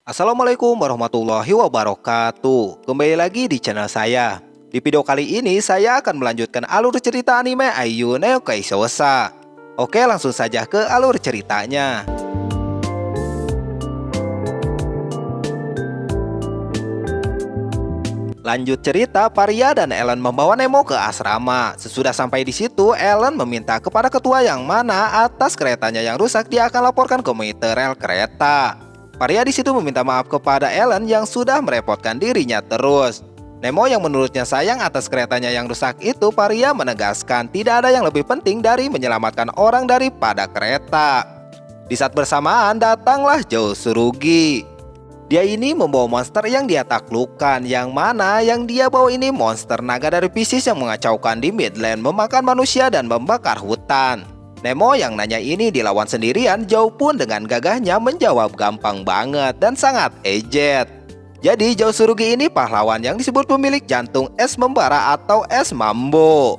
Assalamualaikum warahmatullahi wabarakatuh. Kembali lagi di channel saya. Di video kali ini saya akan melanjutkan alur cerita anime Aiyu no Kaisousa. Oke, langsung saja ke alur ceritanya. Lanjut cerita, Paria dan Ellen membawa Nemo ke asrama. Sesudah sampai di situ, Ellen meminta kepada ketua yang mana atas keretanya yang rusak dia akan laporkan ke komite rel kereta. Paria di situ meminta maaf kepada Ellen yang sudah merepotkan dirinya terus. Nemo yang menurutnya sayang atas keretanya yang rusak itu, Paria menegaskan tidak ada yang lebih penting dari menyelamatkan orang daripada kereta. Di saat bersamaan datanglah Joe Surugi. Dia ini membawa monster yang dia taklukkan, yang mana yang dia bawa ini monster naga dari Pisces yang mengacaukan di Midland, memakan manusia dan membakar hutan. Nemo yang nanya ini dilawan sendirian, Joe pun dengan gagahnya menjawab gampang banget dan sangat ejet. Jadi Joe Surugi ini pahlawan yang disebut pemilik jantung es membara atau es mambo.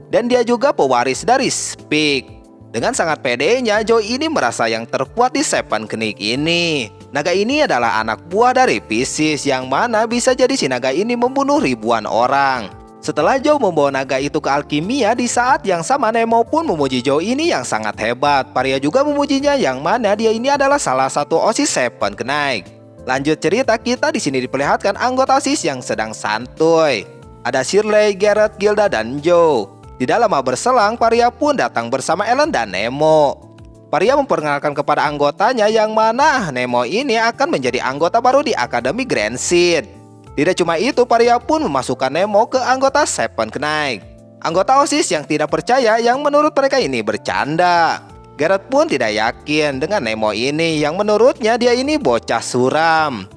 Dan dia juga pewaris dari Speak. Dengan sangat pedenya, Joe ini merasa yang terkuat di Seven Knight ini. Naga ini adalah anak buah dari Pisces, yang mana bisa jadi si naga ini membunuh ribuan orang. Setelah Joe membawa naga itu ke alkimia, di saat yang sama Nemo pun memuji Joe ini yang sangat hebat. Paria juga memujinya yang mana dia ini adalah salah satu OSIS Seven Knight. Lanjut cerita, kita di sini diperlihatkan anggota OSIS yang sedang santuy. Ada Shirley, Garrett, Gilda, dan Joe. Tidak lama berselang, Paria pun datang bersama Ellen dan Nemo. Paria memperkenalkan kepada anggotanya yang mana Nemo ini akan menjadi anggota baru di Akademi Grand Seed. Tidak cuma itu, Paria pun memasukkan Nemo ke anggota Seven Knight. Anggota OSIS yang tidak percaya yang menurut mereka ini bercanda. Garrett pun tidak yakin dengan Nemo ini yang menurutnya dia ini bocah suram.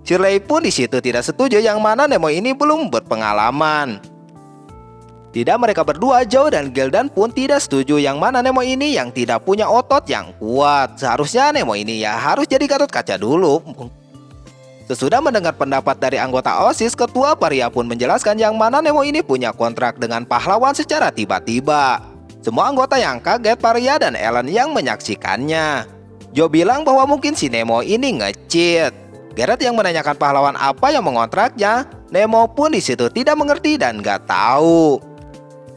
Shirley pun di situ tidak setuju yang mana Nemo ini belum berpengalaman. Tidak mereka berdua, Joe dan Gildan pun tidak setuju yang mana Nemo ini yang tidak punya otot yang kuat. Seharusnya Nemo ini ya harus jadi Gatot Kaca dulu. Sesudah mendengar pendapat dari anggota OSIS, ketua Paria pun menjelaskan yang mana Nemo ini punya kontrak dengan pahlawan secara tiba-tiba. Semua anggota yang kaget, Paria dan Ellen yang menyaksikannya. Joe bilang bahwa mungkin si Nemo ini nge-cheat. Garrett yang menanyakan pahlawan apa yang mengontraknya. Nemo pun di situ tidak mengerti dan gak tahu.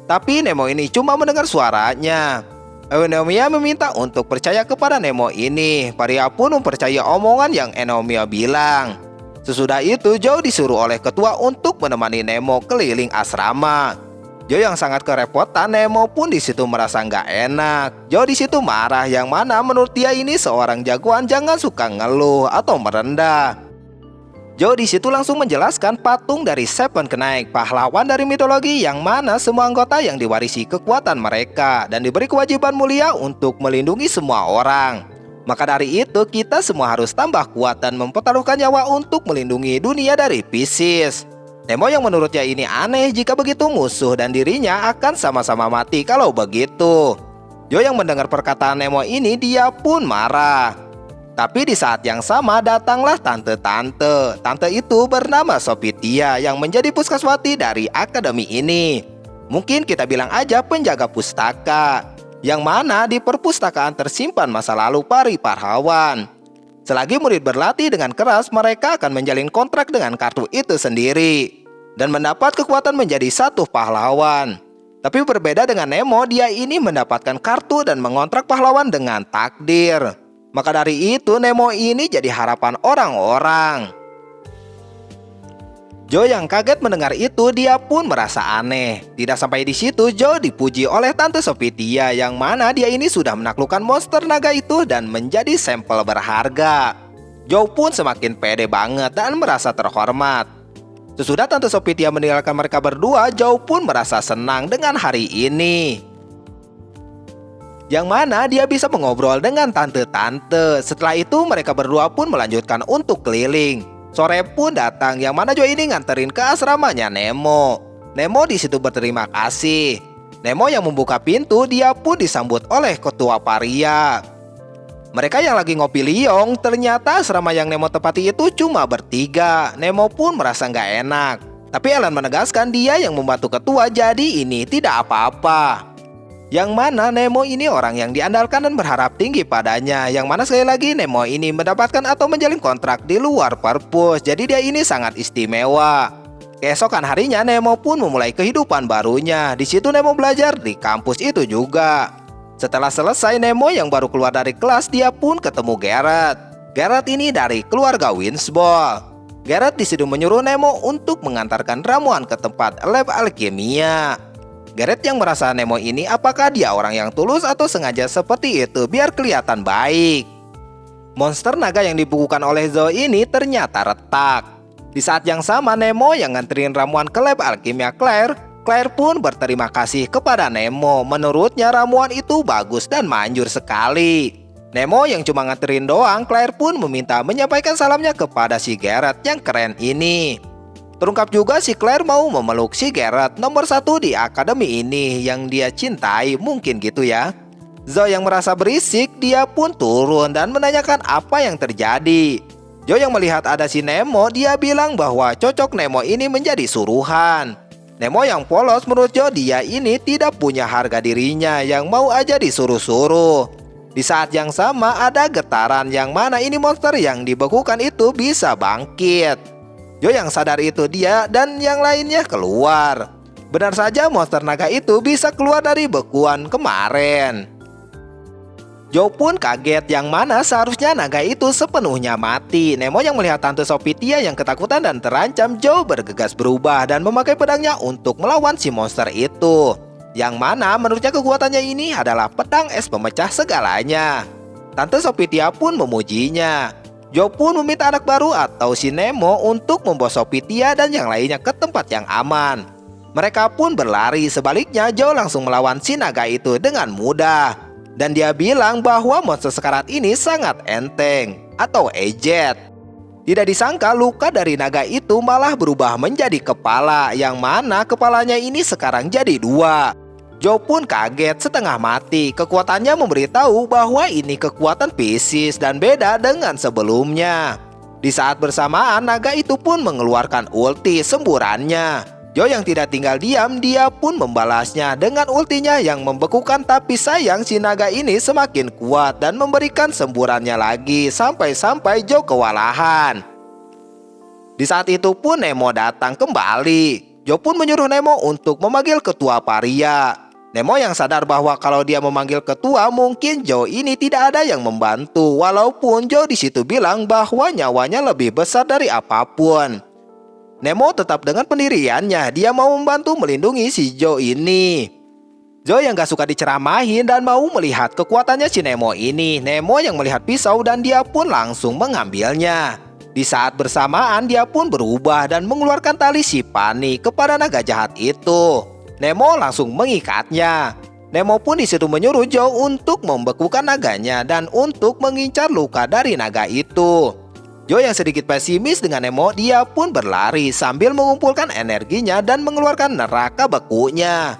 Tapi Nemo ini cuma mendengar suaranya. Eunomia meminta untuk percaya kepada Nemo ini. Paria pun mempercayai omongan yang Eunomia bilang. Sesudah itu Joe disuruh oleh ketua untuk menemani Nemo keliling asrama. Joe yang sangat kerepotan, Nemo pun di situ merasa nggak enak. Joe di situ marah yang mana menurut dia ini seorang jagoan jangan suka ngeluh atau merendah. Joe di situ langsung menjelaskan patung dari Seven Knight, pahlawan dari mitologi yang mana semua anggota yang diwarisi kekuatan mereka dan diberi kewajiban mulia untuk melindungi semua orang. Maka dari itu kita semua harus tambah kuat dan mempertaruhkan nyawa untuk melindungi dunia dari Pisces. Nemo yang menurutnya ini aneh jika begitu musuh dan dirinya akan sama-sama mati kalau begitu. Joe yang mendengar perkataan Nemo ini dia pun marah. Tapi di saat yang sama datanglah tante-tante. Tante itu bernama Sopitia yang menjadi puskeswati dari akademi ini. Mungkin kita bilang aja penjaga pustaka. Yang mana di perpustakaan tersimpan masa lalu para pahlawan. Selagi murid berlatih dengan keras, mereka akan menjalin kontrak dengan kartu itu sendiri. Dan mendapat kekuatan menjadi satu pahlawan. Tapi berbeda dengan Nemo, dia ini mendapatkan kartu dan mengontrak pahlawan dengan takdir. Maka dari itu Nemo ini jadi harapan orang-orang. Joe yang kaget mendengar itu dia pun merasa aneh. Tidak sampai di situ Joe dipuji oleh Tante Sopitia yang mana dia ini sudah menaklukkan monster naga itu dan menjadi sampel berharga. Joe pun semakin pede banget dan merasa terhormat. Sesudah Tante Sopitia meninggalkan mereka berdua, Joe pun merasa senang dengan hari ini. Yang mana dia bisa mengobrol dengan tante-tante. Setelah itu mereka berdua pun melanjutkan untuk keliling. Sore pun datang yang mana Joe ini nganterin ke asramanya Nemo. Nemo di situ berterima kasih. Nemo yang membuka pintu dia pun disambut oleh ketua Paria. Mereka yang lagi ngopi liong, ternyata asrama yang Nemo tepati itu cuma bertiga. Nemo pun merasa nggak enak. Tapi Ellen menegaskan dia yang membantu ketua jadi ini tidak apa-apa. Yang mana Nemo ini orang yang diandalkan dan berharap tinggi padanya. Yang mana sekali lagi Nemo ini mendapatkan atau menjalin kontrak di luar perpus. Jadi dia ini sangat istimewa. Keesokan harinya Nemo pun memulai kehidupan barunya. Di situ Nemo belajar di kampus itu juga. Setelah selesai Nemo yang baru keluar dari kelas, dia pun ketemu Garrett. Garrett ini dari keluarga Winsball. Garrett di situ menyuruh Nemo untuk mengantarkan ramuan ke tempat lab alkimia. Garrett yang merasa Nemo ini apakah dia orang yang tulus atau sengaja seperti itu biar kelihatan baik. Monster naga yang dibukukan oleh Zoe ini ternyata retak. Di saat yang sama Nemo yang nganterin ramuan ke lab alkimia Claire pun berterima kasih kepada Nemo. Menurutnya ramuan itu bagus dan manjur sekali. Nemo yang cuma nganterin doang, Claire pun meminta menyampaikan salamnya kepada si Garrett yang keren ini. Terungkap juga si Claire mau memeluk si Garrett nomor 1 di akademi ini yang dia cintai, mungkin gitu ya. Zoe yang merasa berisik, dia pun turun dan menanyakan apa yang terjadi. Joe yang melihat ada si Nemo, dia bilang bahwa cocok Nemo ini menjadi suruhan. Nemo yang polos menurut Joe dia ini tidak punya harga dirinya yang mau aja disuruh-suruh. Di saat yang sama ada getaran yang mana ini monster yang dibekukan itu bisa bangkit. Joe yang sadar itu dia dan yang lainnya keluar. Benar saja monster naga itu bisa keluar dari bekuan kemarin. Joe pun kaget yang mana seharusnya naga itu sepenuhnya mati. Nemo yang melihat Tante Sophia yang ketakutan dan terancam, Joe bergegas berubah dan memakai pedangnya untuk melawan si monster itu. Yang mana menurutnya kekuatannya ini adalah pedang es pemecah segalanya. Tante Sophia pun memujinya. Joe pun meminta anak baru atau si Nemo untuk membawa Sophia dan yang lainnya ke tempat yang aman. Mereka pun berlari, sebaliknya Joe langsung melawan si naga itu dengan mudah. Dan dia bilang bahwa monster sekarat ini sangat enteng atau ejet. Tidak disangka luka dari naga itu malah berubah menjadi kepala, yang mana kepalanya ini sekarang jadi 2. Joe pun kaget setengah mati. Kekuatannya memberitahu bahwa ini kekuatan Pisces dan beda dengan sebelumnya. Di saat bersamaan naga itu pun mengeluarkan ulti semburannya. Joe yang tidak tinggal diam, dia pun membalasnya dengan ultinya yang membekukan, tapi sayang si naga ini semakin kuat dan memberikan semburannya lagi sampai-sampai Joe kewalahan. Di saat itu pun Nemo datang kembali. Joe pun menyuruh Nemo untuk memanggil ketua paria. Nemo yang sadar bahwa kalau dia memanggil ketua mungkin Joe ini tidak ada yang membantu, walaupun Joe di situ bilang bahwa nyawanya lebih besar dari apapun. Nemo tetap dengan pendiriannya, dia mau membantu melindungi si Joe ini. Joe yang gak suka diceramahin dan mau melihat kekuatannya si Nemo ini. Nemo yang melihat pisau dan dia pun langsung mengambilnya. Di saat bersamaan dia pun berubah dan mengeluarkan tali si Pani kepada naga jahat itu. Nemo langsung mengikatnya. Nemo pun disitu menyuruh Joe untuk membekukan naganya dan untuk mengincar luka dari naga itu. Joe yang sedikit pesimis dengan Nemo, dia pun berlari sambil mengumpulkan energinya dan mengeluarkan neraka bekunya.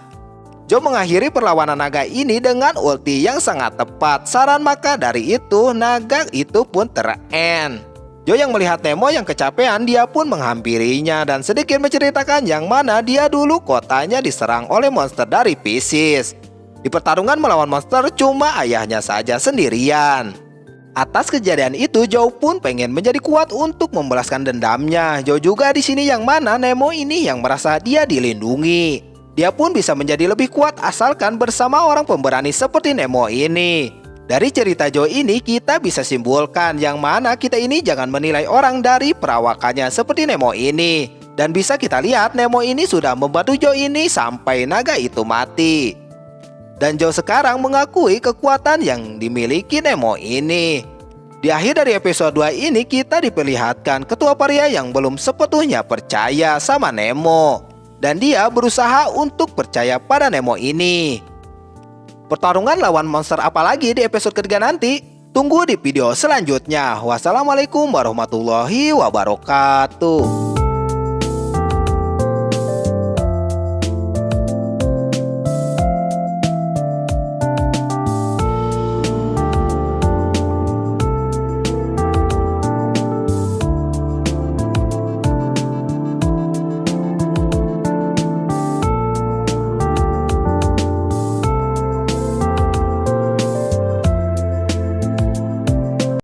Joe mengakhiri perlawanan naga ini dengan ulti yang sangat tepat saran, maka dari itu naga itu pun ter-end. Joe yang melihat Nemo yang kecapean, dia pun menghampirinya dan sedikit menceritakan yang mana dia dulu kotanya diserang oleh monster dari Pisces. Di pertarungan melawan monster cuma ayahnya saja sendirian. Atas kejadian itu Joe pun pengen menjadi kuat untuk membalaskan dendamnya. Joe juga di sini yang mana Nemo ini yang merasa dia dilindungi. Dia pun bisa menjadi lebih kuat asalkan bersama orang pemberani seperti Nemo ini. Dari cerita Joe ini kita bisa simpulkan yang mana kita ini jangan menilai orang dari perawakannya seperti Nemo ini. Dan bisa kita lihat Nemo ini sudah membantu Joe ini sampai naga itu mati. Dan Joe sekarang mengakui kekuatan yang dimiliki Nemo ini. Di akhir dari episode 2 ini kita diperlihatkan ketua paria yang belum sepenuhnya percaya sama Nemo. Dan dia berusaha untuk percaya pada Nemo ini. Pertarungan lawan monster apa lagi di episode ketiga nanti? Tunggu di video selanjutnya. Wassalamualaikum warahmatullahi wabarakatuh.